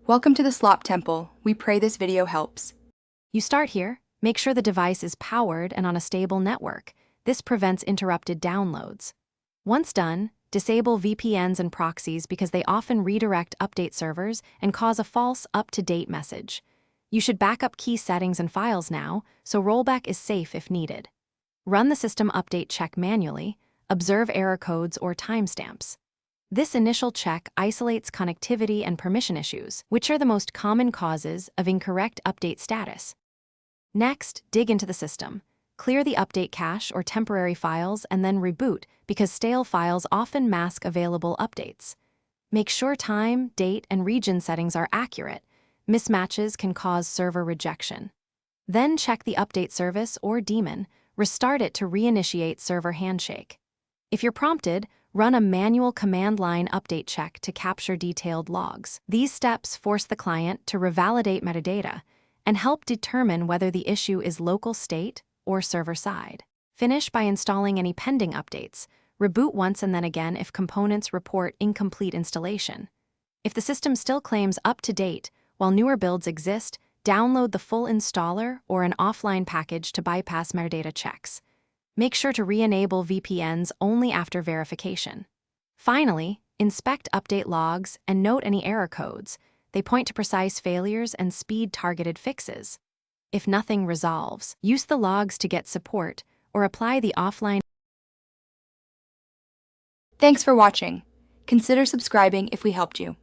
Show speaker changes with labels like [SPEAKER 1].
[SPEAKER 1] Welcome to the Slop Temple. We pray this video helps.
[SPEAKER 2] You start here, make sure the device is powered and on a stable network. This prevents interrupted downloads. Once done, disable VPNs and proxies because they often redirect update servers and cause a false up-to-date message. You should back up key settings and files now, so rollback is safe if needed. Run the system update check manually, observe error codes or timestamps. This initial check isolates connectivity and permission issues, which are the most common causes of incorrect update status. Next, dig into the system. Clear the update cache or temporary files and then reboot because stale files often mask available updates. Make sure time, date, and region settings are accurate. Mismatches can cause server rejection. Then check the update service or daemon. Restart it to reinitiate server handshake. If you're prompted, run a manual command line update check to capture detailed logs. These steps force the client to revalidate metadata and help determine whether the issue is local state or server-side. Finish by installing any pending updates. Reboot once and then again if components report incomplete installation. If the system still claims up-to-date while newer builds exist, download the full installer or an offline package to bypass metadata checks. Make sure to re-enable VPNs only after verification. Finally, inspect update logs and note any error codes. They point to precise failures and speed targeted fixes. If nothing resolves, use the logs to get support or apply the offline.
[SPEAKER 1] Thanks for watching. Consider subscribing if we helped you.